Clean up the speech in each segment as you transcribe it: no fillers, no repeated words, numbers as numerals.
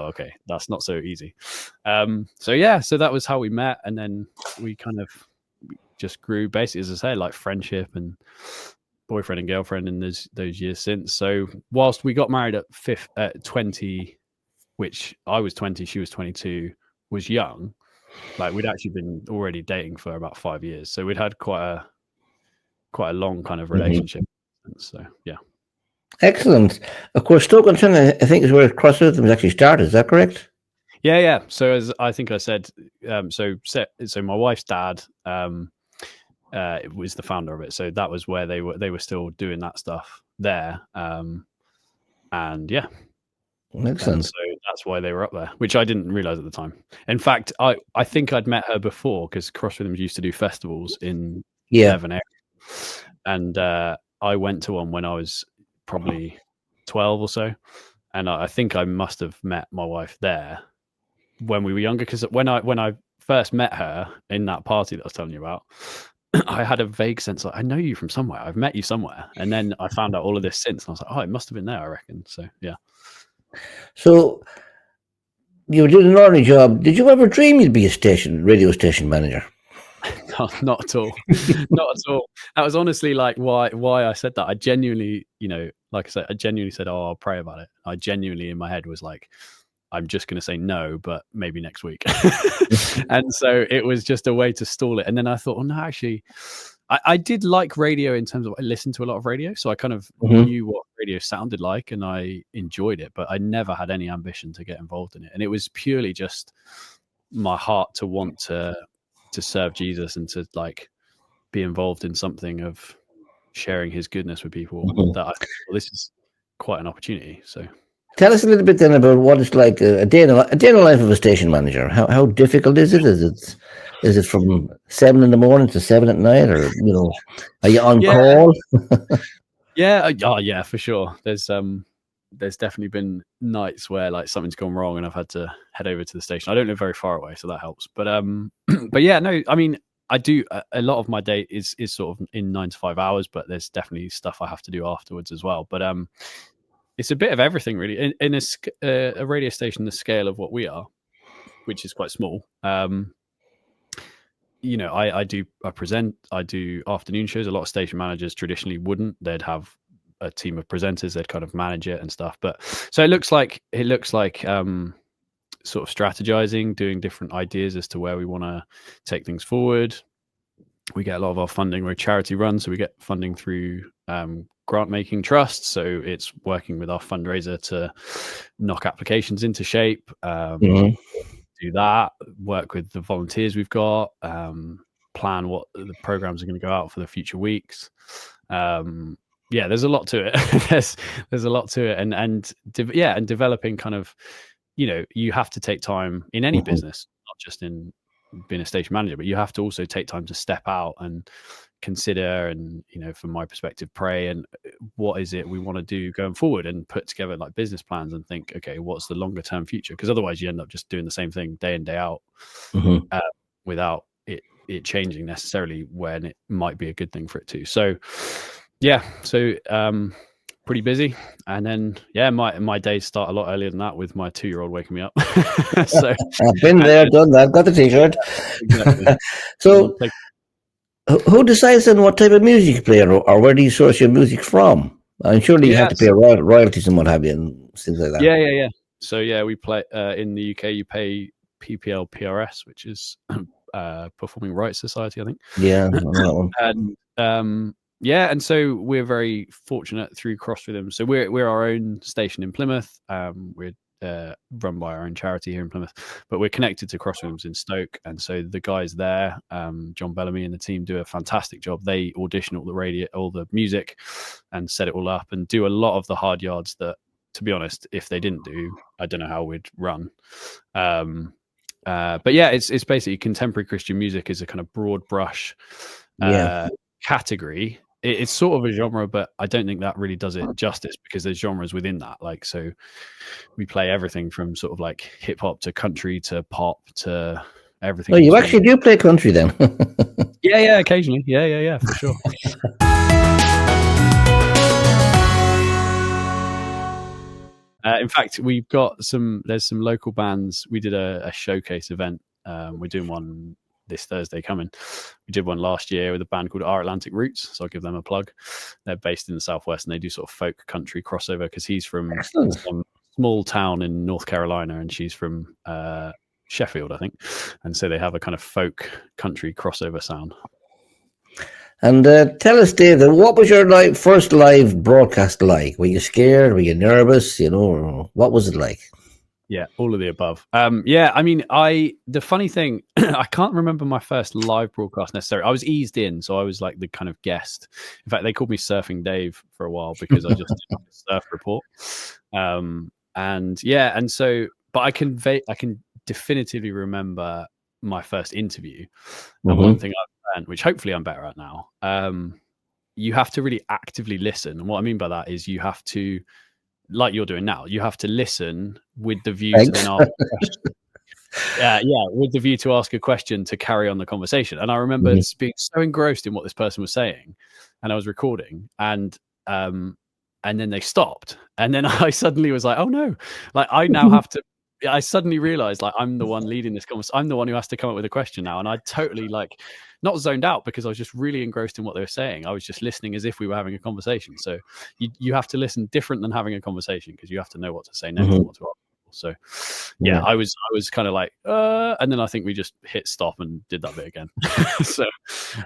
okay, that's not so easy. So that was how we met, and then we kind of just grew, basically, as I say, like friendship and boyfriend and girlfriend in those years since. So whilst we got married at 20, which I was 20, she was 22, was young. Like, we'd actually been already dating for about 5 years, so we'd had quite a long kind of relationship. So yeah. Excellent. Of course, Stoke-on-Trent, I think, is where Cross Rhythms actually started. Is that correct? Yeah. So as I think I said, so my wife's dad was the founder of it. So that was where they were still doing that stuff there. And yeah. Excellent. And so that's why they were up there, which I didn't realize at the time. In fact, I think I'd met her before, because Cross Rhythms used to do festivals in Devon area. And I went to one when I was probably 12 or so. And I think I must have met my wife there when we were younger, because when I first met her in that party that I was telling you about, I had a vague sense like, I know you from somewhere. I've met you somewhere. And then I found out all of this since, and I was like, oh, it must have been there, I reckon. So yeah. So you did an ordinary job. Did you ever dream you'd be a radio station manager? No, not at all. Not at all. That was honestly like why I said that. I genuinely, like I said, said, oh, I'll pray about it. I genuinely in my head was like, I'm just going to say no, but maybe next week. And so it was just a way to stall it. And then I thought, oh no, actually, I did like radio in terms of, I listened to a lot of radio. So I kind of knew what radio sounded like, and I enjoyed it, but I never had any ambition to get involved in it. And it was purely just my heart to want to serve Jesus and to like be involved in something of sharing his goodness with people, that I thought, well, this is quite an opportunity. So tell us a little bit then about what it's like a day in the life of a station manager. How difficult is it? Is it from 7 a.m. to 7 p.m, or are you on call? Yeah, for sure. There's definitely been nights where like something's gone wrong and I've had to head over to the station. I don't live very far away, so that helps. But but yeah, no, I mean, I do a lot of my day is sort of in 9 to 5 hours, but there's definitely stuff I have to do afterwards as well. But it's a bit of everything really. In a radio station the scale of what we are, which is quite small. I present, I do afternoon shows. A lot of station managers traditionally wouldn't. They'd have a team of presenters, they'd kind of manage it and stuff. But so it looks like sort of strategizing, doing different ideas as to where we want to take things forward. We get a lot of our funding, we're a charity run, so we get funding through grant making trusts. So it's working with our fundraiser to knock applications into shape, do that, work with the volunteers we've got, plan what the programs are going to go out for the future weeks. There's a lot to it. there's a lot to it, and developing kind of, you have to take time in any business, not just in being a station manager, but you have to also take time to step out and consider, and from my perspective, pray, and what is it we want to do going forward, and put together like business plans and think, okay, what's the longer term future? Because otherwise you end up just doing the same thing day in, day out, without it changing necessarily when it might be a good thing for it to. So pretty busy. And then my days start a lot earlier than that, with my 2-year-old waking me up. So I've been there, done that, got the t-shirt. Exactly. So who decides then what type of music you play, or where do you source your music from? I'm sure you have to pay royalties and what have you, and things like that. Yeah. So we play in the UK. You pay PPL PRS, which is Performing Rights Society, I think. Yeah, that one. And so we're very fortunate through Cross Rhythms. So we're our own station in Plymouth. We're run by our own charity here in Plymouth, but we're connected to Cross Rhythms in Stoke. And so the guys there, John Bellamy and the team, do a fantastic job. They audition all the music, and set it all up, and do a lot of the hard yards that, to be honest, if they didn't do, I don't know how we'd run. But yeah, it's basically contemporary Christian music is a kind of broad brush category. It's sort of a genre, but I don't think that really does it justice, because there's genres within that. Like, so we play everything from sort of like hip hop to country to pop to everything. Oh, you actually do play country then? Yeah, occasionally. Yeah, for sure. In fact, there's some local bands. We did a showcase event. We're doing one this Thursday coming. We did one last year with a band called Our Atlantic Roots, so I'll give them a plug. They're based in the Southwest, and they do sort of folk country crossover, because he's from some small town in North Carolina and she's from Sheffield, I think, and so they have a kind of folk country crossover sound. And tell us, Dave, what was your first live broadcast like? Were you scared? Were you nervous? Or what was it like? Yeah, all of the above. Yeah, I mean, the funny thing, I can't remember my first live broadcast necessarily. I was eased in, so I was like the kind of guest. In fact, they called me Surfing Dave for a while because I just did a surf report. But I can definitively remember my first interview. And one thing I've learned, which hopefully I'm better at now, you have to really actively listen. And what I mean by that is you have to, like you're doing now, you have to listen with the view to then ask a question. With the view to ask a question to carry on the conversation. And I remember being so engrossed in what this person was saying, and I was recording, and then they stopped, and then I suddenly was like, oh no, like I now have to. I suddenly realized, like, I'm the one leading this conversation. I'm the one who has to come up with a question now, and I totally not zoned out because I was just really engrossed in what they were saying. I was just listening as if we were having a conversation. So you have to listen different than having a conversation, because you have to know what to say next and what to ask people. So yeah, I was kind of like, and then I think we just hit stop and did that bit again. So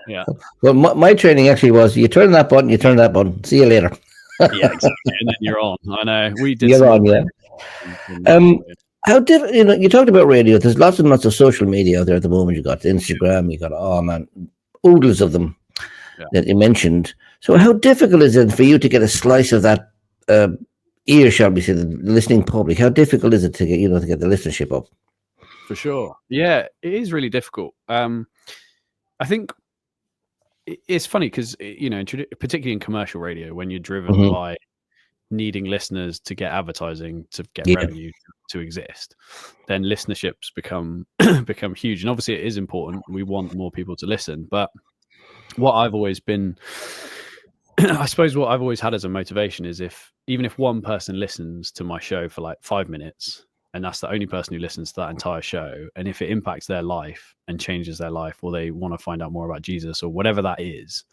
yeah. Well, my training actually was, you turn that button, see you later. Yeah, exactly. And then you're on. I know we did. You're on, yeah. How different, you talked about radio. There's lots and lots of social media out there at the moment. You got Instagram, you got, oodles of them that you mentioned. So how difficult is it for you to get a slice of that ear, shall we say, the listening public? How difficult is it to get, to get the listenership up? For sure. Yeah, it is really difficult. I think it's funny because, particularly in commercial radio, when you're driven by needing listeners to get advertising, to get revenue to exist, then listenerships become huge. And obviously it is important. We want more people to listen. But what I've always been, I suppose what I've always had as a motivation is even if one person listens to my show for like 5 minutes, and that's the only person who listens to that entire show, and if it impacts their life and changes their life, or they want to find out more about Jesus or whatever that is,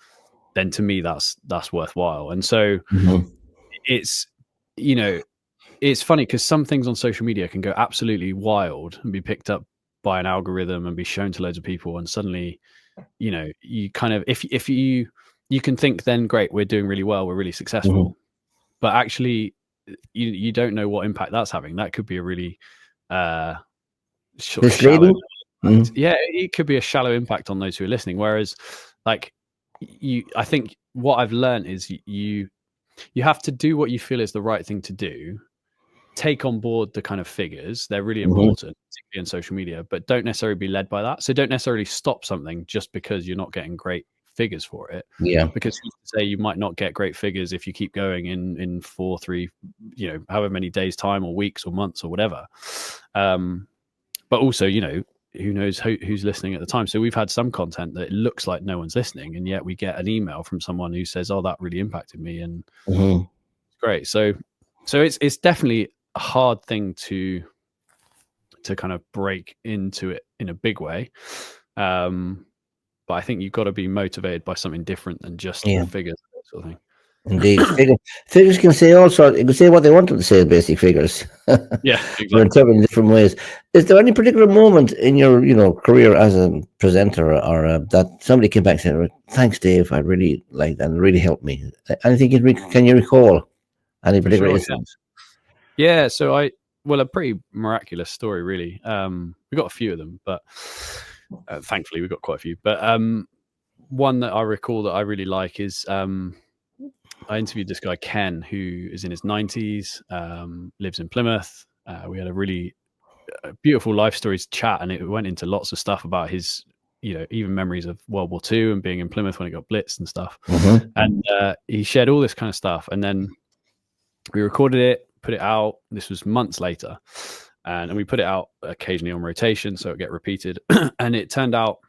then to me that's worthwhile. And so it's, it's funny because some things on social media can go absolutely wild and be picked up by an algorithm and be shown to loads of people, and suddenly, you kind of, if you can think then, great, we're doing really well, we're really successful, but actually you don't know what impact that's having. That could be a really shallow, it could be a shallow impact on those who are listening. Whereas I think what I've learned is you have to do what you feel is the right thing to do, take on board the kind of figures. They're really important, particularly in social media, but don't necessarily be led by that. So don't necessarily stop something just because you're not getting great figures for it. Yeah. Because you might not get great figures if you keep going in 3, however many days time or weeks or months or whatever. But also, who knows who's listening at the time. So we've had some content that it looks like no one's listening, and yet we get an email from someone who says, oh, that really impacted me. And it's great. So it's definitely a hard thing to kind of break into it in a big way. But I think you've got to be motivated by something different than just the figures, sort of thing. Indeed. Figures can say all sorts. You can say what they want to say, basic figures. Yeah, exactly. Or interpreted in different ways. Is there any particular moment in your career as a presenter or that somebody came back and said, thanks, Dave, I really like that, and it really helped me? Anything can you recall? Any particular instance? Yeah, so a pretty miraculous story, really. We got a few of them, but thankfully we got quite a few. But one that I recall that I really like is I interviewed this guy Ken, who is in his 90s, lives in Plymouth. We had a really beautiful life stories chat, and it went into lots of stuff about his, even memories of World War II and being in Plymouth when it got blitzed and stuff. And he shared all this kind of stuff, and then we recorded it, put it out. This was months later, and we put it out occasionally on rotation, so it get repeated. And it turned out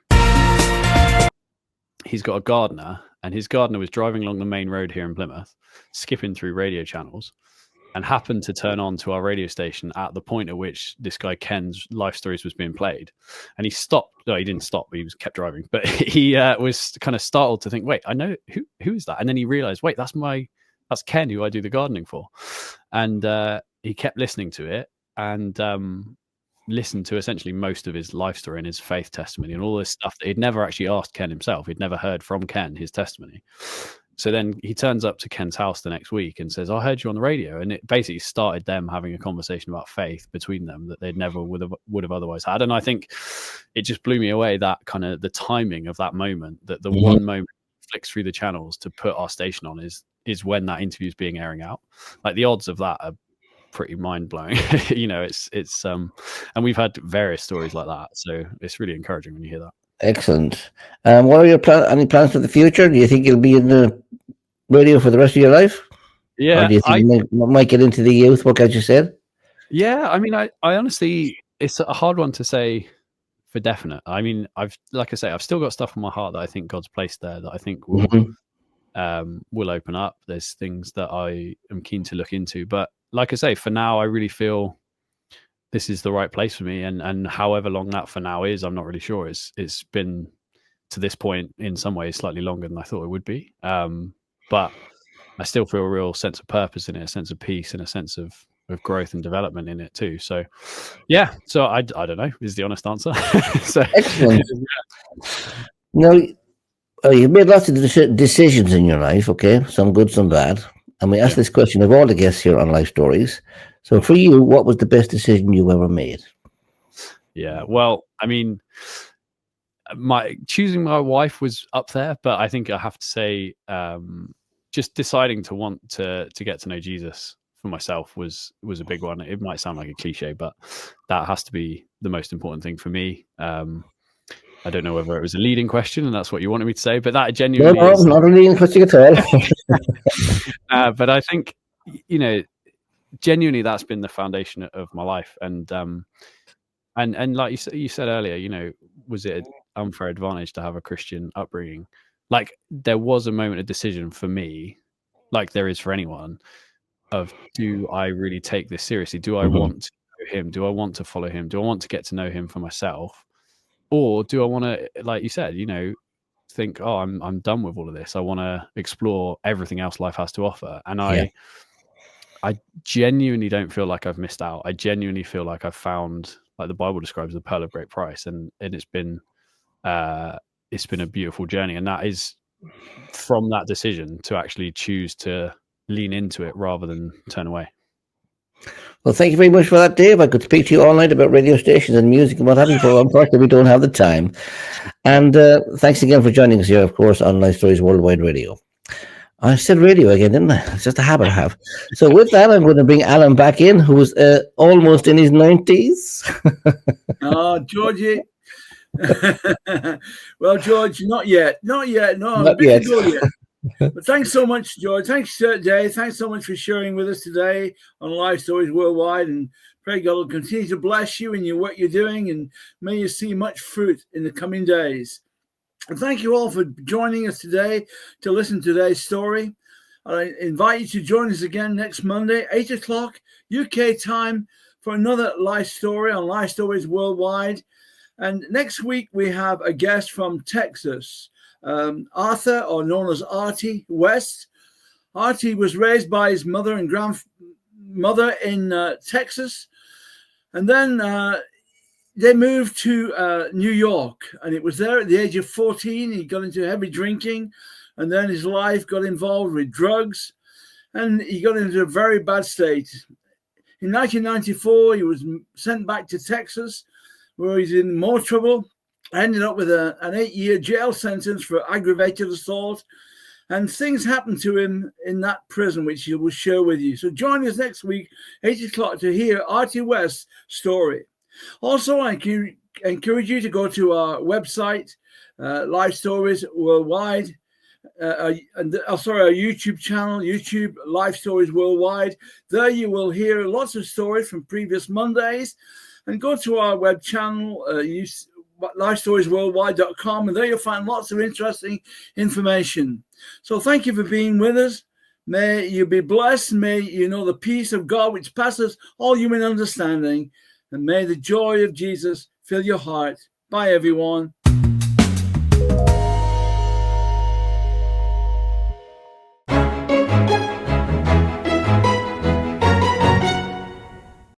he's got a gardener, and his gardener was driving along the main road here in Plymouth, skipping through radio channels, and happened to turn on to our radio station at the point at which this guy Ken's Life Stories was being played. And he stopped. No, he didn't stop. He was kept driving, but he was kind of startled to think, wait, I know who is that? And then he realized, wait, that's Ken, who I do the gardening for. And he kept listening to it and listened to essentially most of his life story and his faith testimony and all this stuff that he'd never actually asked Ken himself. He'd never heard from Ken his testimony. So then he turns up to Ken's house the next week and says, I heard you on the radio. And it basically started them having a conversation about faith between them that they'd never would have otherwise had. And I think it just blew me away, that kind of the timing of that moment, that the one moment flicks through the channels to put our station on is when that interview is being airing out. Like the odds of that are pretty mind-blowing. It's and we've had various stories like that. So it's really encouraging when you hear that. Excellent. What are your any plans for the future? Do you think you'll be in the radio for the rest of your life? Yeah. Or do you think you might get into the youth work, as you said? Yeah. I mean, I honestly, it's a hard one to say for definite. I mean, I've still got stuff in my heart that I think God's placed there that I think will open up. There's things that I am keen to look into. But like I say, for now, I really feel this is the right place for me, and however long that for now is, I'm not really sure. It's been to this point in some ways slightly longer than I thought it would be, but I still feel a real sense of purpose in it, a sense of peace, and a sense of growth and development in it too. So yeah, so I don't know is the honest answer. So excellent. Now, you've made lots of decisions in your life, okay, some good, some bad. And we ask this question of all the guests here on Life Stories. So for you, what was the best decision you ever made? Yeah, well, I mean, choosing my wife was up there, but I think I have to say, just deciding to want to get to know Jesus for myself was a big one. It might sound like a cliche, but that has to be the most important thing for me. I don't know whether it was a leading question and that's what you wanted me to say, but that genuinely is not a leading question at all. But I think, genuinely that's been the foundation of my life. And like you said earlier, was it an unfair advantage to have a Christian upbringing? Like there was a moment of decision for me, like there is for anyone, of do I really take this seriously? Do I want to know him? Do I want to follow him? Do I want to get to know him for myself? Or do I want to, like you said, think, oh, I'm done with all of this. I want to explore everything else life has to offer. And I genuinely don't feel like I've missed out. I genuinely feel like I've found, like the Bible describes, the pearl of great price. And it's been a beautiful journey. And that is from that decision to actually choose to lean into it rather than turn away. Well, thank you very much for that, Dave. I could speak to you all night about radio stations and music and what have you, but unfortunately we don't have the time. And thanks again for joining us here, of course, on Life Stories Worldwide Radio. I said radio again, didn't I? It's just a habit I have. So with that, I'm going to bring Alan back in, who's almost in his 90s. Oh, Georgie. Well, George, not yet. No, not yet. But thanks so much, George. Thanks, Dave. Thanks so much for sharing with us today on Life Stories Worldwide. And pray God will continue to bless you in your what you're doing, and may you see much fruit in the coming days. And thank you all for joining us today to listen to today's story. I invite you to join us again next Monday, 8 o'clock UK time, for another life story on Life Stories Worldwide. And next week we have a guest from Texas. Arthur, or known as Artie West. Artie was raised by his mother and grandmother in Texas, and then they moved to New York, and it was there at the age of 14 he got into heavy drinking, and then his life got involved with drugs, and he got into a very bad state. In 1994 he was sent back to Texas, where he's in more trouble. Ended up with an 8-year jail sentence for aggravated assault, and things happened to him in that prison, which he will share with you. So join us next week, 8 o'clock, to hear Artie West's story. Also, I encourage you to go to our website, Life Stories Worldwide, our YouTube channel, YouTube Life Stories Worldwide. There you will hear lots of stories from previous Mondays, and go to our web channel, Lifestoriesworldwide.com, and there you'll find lots of interesting information. So thank you for being with us. May you be blessed. May you know the peace of God which passes all human understanding. And may the joy of Jesus fill your heart. Bye, everyone.